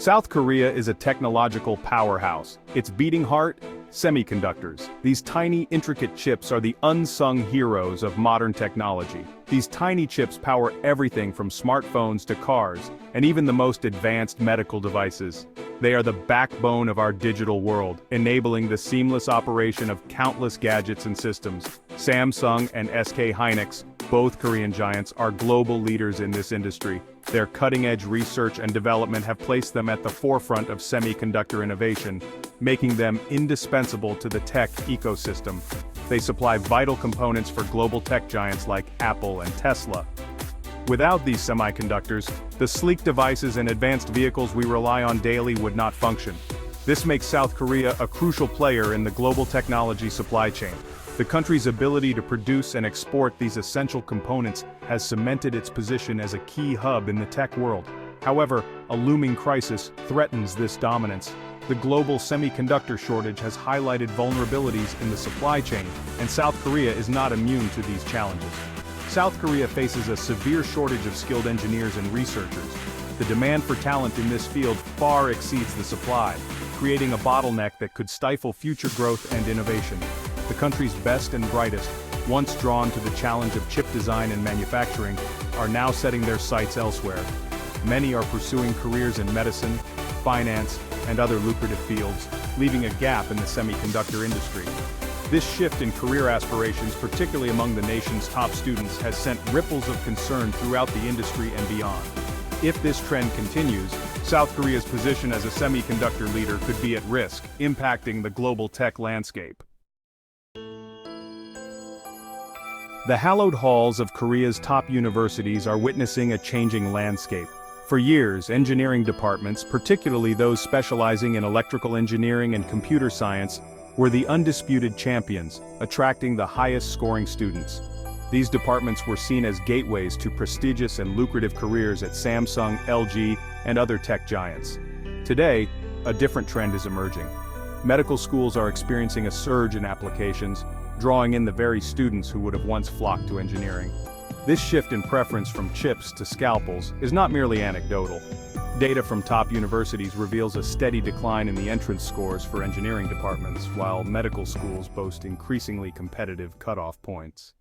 South Korea is a technological powerhouse. Its beating heart? Semiconductors. These tiny, intricate chips are the unsung heroes of modern technology. These tiny chips power everything from smartphones to cars, and even the most advanced medical devices. They are the backbone of our digital world, enabling the seamless operation of countless gadgets and systems. Samsung and SK Hynix, both Korean giants, are global leaders in this industry. Their cutting-edge research and development have placed them at the forefront of semiconductor innovation, making them indispensable to the tech ecosystem. They supply vital components for global tech giants like Apple and Tesla. Without these semiconductors, the sleek devices and advanced vehicles we rely on daily would not function. This makes South Korea a crucial player in the global technology supply chain. The country's ability to produce and export these essential components has cemented its position as a key hub in the tech world. However, a looming crisis threatens this dominance. The global semiconductor shortage has highlighted vulnerabilities in the supply chain, and South Korea is not immune to these challenges. South Korea faces a severe shortage of skilled engineers and researchers. The demand for talent in this field far exceeds the supply, creating a bottleneck that could stifle future growth and innovation. The country's best and brightest, once drawn to the challenge of chip design and manufacturing, are now setting their sights elsewhere. Many are pursuing careers in medicine, finance, and other lucrative fields, leaving a gap in the semiconductor industry. This shift in career aspirations, particularly among the nation's top students, has sent ripples of concern throughout the industry and beyond. If this trend continues, South Korea's position as a semiconductor leader could be at risk, impacting the global tech landscape. The hallowed halls of Korea's top universities are witnessing a changing landscape. For years, engineering departments, particularly those specializing in electrical engineering and computer science, were the undisputed champions, attracting the highest-scoring students. These departments were seen as gateways to prestigious and lucrative careers at Samsung, LG, and other tech giants. Today, a different trend is emerging. Medical schools are experiencing a surge in applications, drawing in the very students who would have once flocked to engineering. This shift in preference from chips to scalpels is not merely anecdotal. Data from top universities reveals a steady decline in the entrance scores for engineering departments, while medical schools boast increasingly competitive cutoff points.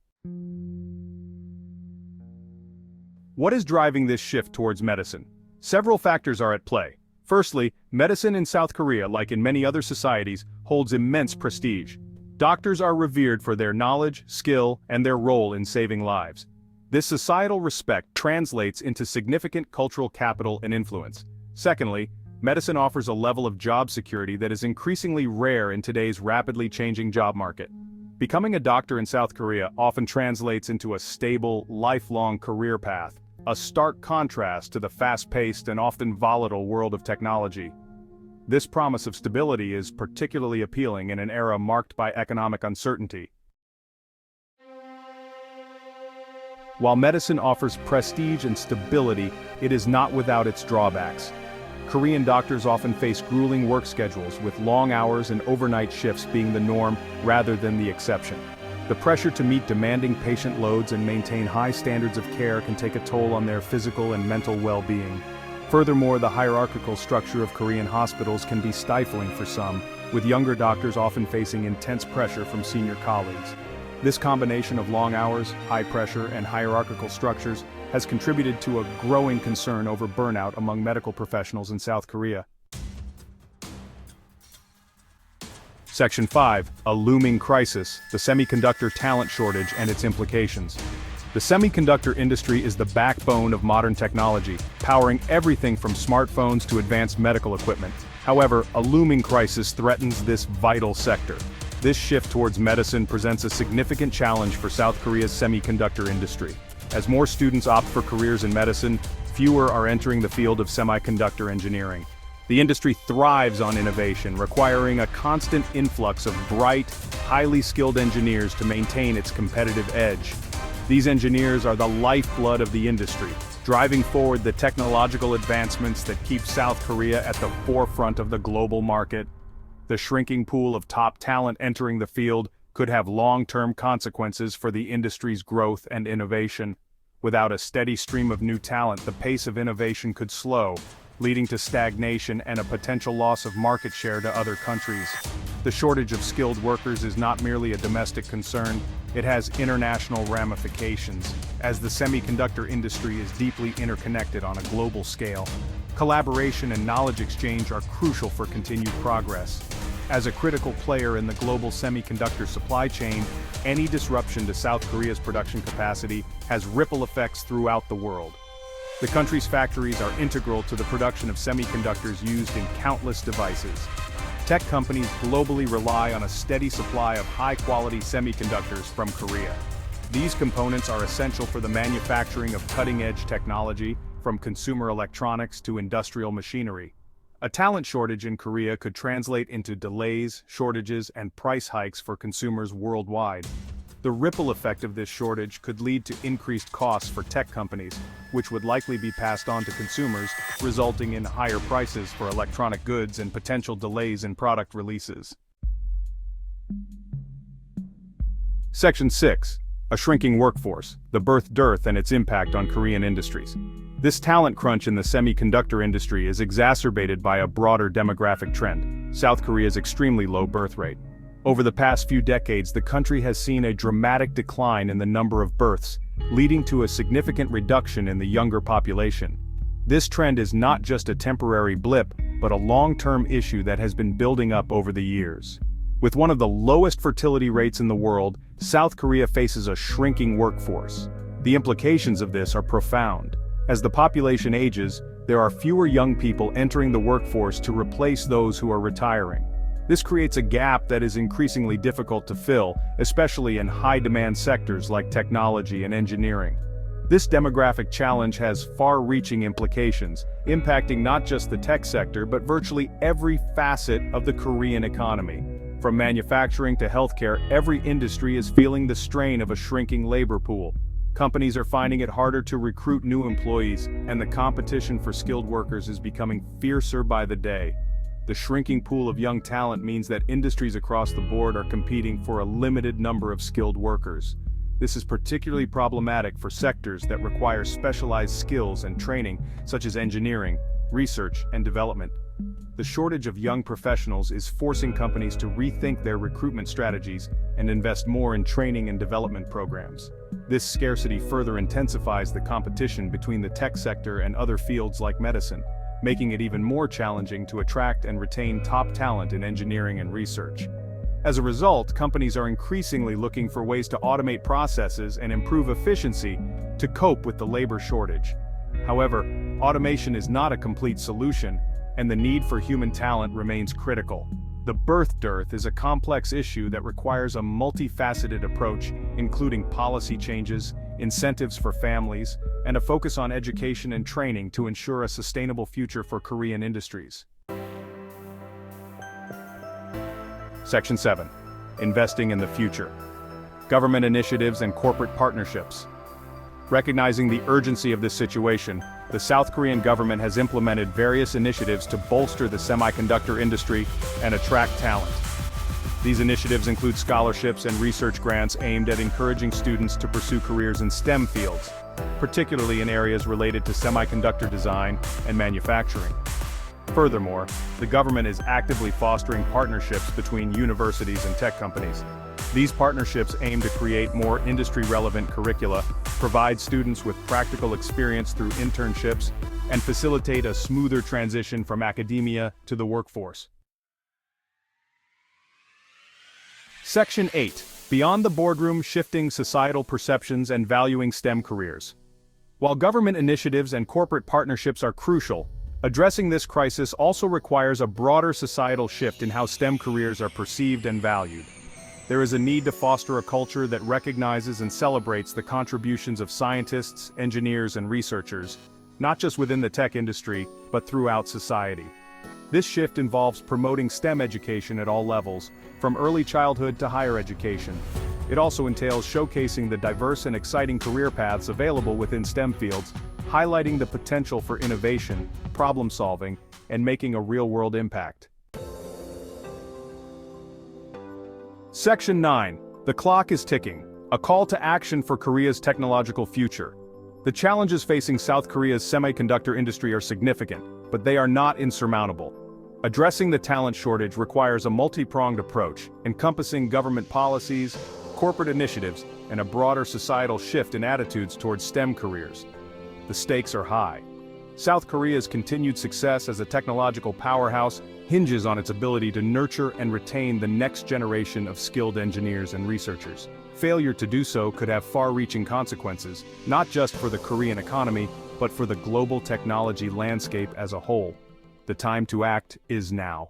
What is driving this shift towards medicine? Several factors are at play. Firstly, medicine in South Korea, like in many other societies, holds immense prestige. Doctors are revered for their knowledge, skill, and their role in saving lives. This societal respect translates into significant cultural capital and influence. Secondly, medicine offers a level of job security that is increasingly rare in today's rapidly changing job market. Becoming a doctor in South Korea often translates into a stable, lifelong career path, a stark contrast to the fast-paced and often volatile world of technology. This promise of stability is particularly appealing in an era marked by economic uncertainty. While medicine offers prestige and stability, it is not without its drawbacks. Korean doctors often face grueling work schedules, with long hours and overnight shifts being the norm rather than the exception. The pressure to meet demanding patient loads and maintain high standards of care can take a toll on their physical and mental well-being. Furthermore, the hierarchical structure of Korean hospitals can be stifling for some, with younger doctors often facing intense pressure from senior colleagues. This combination of long hours, high pressure, and hierarchical structures has contributed to a growing concern over burnout among medical professionals in South Korea. Section 5. A looming crisis: the semiconductor talent shortage and its implications. The semiconductor industry is the backbone of modern technology, powering everything from smartphones to advanced medical equipment. However, a looming crisis threatens this vital sector. This shift towards medicine presents a significant challenge for South Korea's semiconductor industry. As more students opt for careers in medicine, fewer are entering the field of semiconductor engineering. The industry thrives on innovation, requiring a constant influx of bright, highly skilled engineers to maintain its competitive edge. These engineers are the lifeblood of the industry, driving forward the technological advancements that keep South Korea at the forefront of the global market. The shrinking pool of top talent entering the field could have long-term consequences for the industry's growth and innovation. Without a steady stream of new talent, the pace of innovation could slow, leading to stagnation and a potential loss of market share to other countries. The shortage of skilled workers is not merely a domestic concern, it has international ramifications, as the semiconductor industry is deeply interconnected on a global scale. Collaboration and knowledge exchange are crucial for continued progress. As a critical player in the global semiconductor supply chain, any disruption to South Korea's production capacity has ripple effects throughout the world. The country's factories are integral to the production of semiconductors used in countless devices. Tech companies globally rely on a steady supply of high-quality semiconductors from Korea. These components are essential for the manufacturing of cutting-edge technology, from consumer electronics to industrial machinery. A talent shortage in Korea could translate into delays, shortages, and price hikes for consumers worldwide. The ripple effect of this shortage could lead to increased costs for tech companies, which would likely be passed on to consumers, resulting in higher prices for electronic goods and potential delays in product releases. Section 6. A shrinking workforce, the birth dearth and its impact on Korean industries. This talent crunch in the semiconductor industry is exacerbated by a broader demographic trend: South Korea's extremely low birth rate. Over the past few decades, the country has seen a dramatic decline in the number of births, leading to a significant reduction in the younger population. This trend is not just a temporary blip, but a long-term issue that has been building up over the years. With one of the lowest fertility rates in the world, South Korea faces a shrinking workforce. The implications of this are profound. As the population ages, there are fewer young people entering the workforce to replace those who are retiring. This creates a gap that is increasingly difficult to fill, especially in high-demand sectors like technology and engineering. This demographic challenge has far-reaching implications, impacting not just the tech sector but virtually every facet of the Korean economy. From manufacturing to healthcare, every industry is feeling the strain of a shrinking labor pool. Companies are finding it harder to recruit new employees, and the competition for skilled workers is becoming fiercer by the day. The shrinking pool of young talent means that industries across the board are competing for a limited number of skilled workers. This is particularly problematic for sectors that require specialized skills and training, such as engineering, research, and development. The shortage of young professionals is forcing companies to rethink their recruitment strategies and invest more in training and development programs. This scarcity further intensifies the competition between the tech sector and other fields like medicine, making it even more challenging to attract and retain top talent in engineering and research. As a result, companies are increasingly looking for ways to automate processes and improve efficiency to cope with the labor shortage. However, automation is not a complete solution, and the need for human talent remains critical. The birth dearth is a complex issue that requires a multifaceted approach, including policy changes, incentives for families, and a focus on education and training to ensure a sustainable future for Korean industries. Section 7. Investing in the future. Government initiatives and corporate partnerships. Recognizing the urgency of this situation, the South Korean government has implemented various initiatives to bolster the semiconductor industry and attract talent. These initiatives include scholarships and research grants aimed at encouraging students to pursue careers in STEM fields, particularly in areas related to semiconductor design and manufacturing. Furthermore, the government is actively fostering partnerships between universities and tech companies. These partnerships aim to create more industry-relevant curricula, provide students with practical experience through internships, and facilitate a smoother transition from academia to the workforce. Section 8. Beyond the boardroom, shifting societal perceptions and valuing STEM careers. While government initiatives and corporate partnerships are crucial, addressing this crisis also requires a broader societal shift in how STEM careers are perceived and valued. There is a need to foster a culture that recognizes and celebrates the contributions of scientists, engineers, and researchers, not just within the tech industry, but throughout society. This shift involves promoting STEM education at all levels, from early childhood to higher education. It also entails showcasing the diverse and exciting career paths available within STEM fields, highlighting the potential for innovation, problem-solving, and making a real-world impact. Section 9. The clock is ticking. A call to action for Korea's technological future. The challenges facing South Korea's semiconductor industry are significant, but they are not insurmountable. Addressing the talent shortage requires a multi-pronged approach, encompassing government policies, corporate initiatives, and a broader societal shift in attitudes towards STEM careers. The stakes are high. South Korea's continued success as a technological powerhouse hinges on its ability to nurture and retain the next generation of skilled engineers and researchers. Failure to do so could have far-reaching consequences, not just for the Korean economy, but for the global technology landscape as a whole. The time to act is now.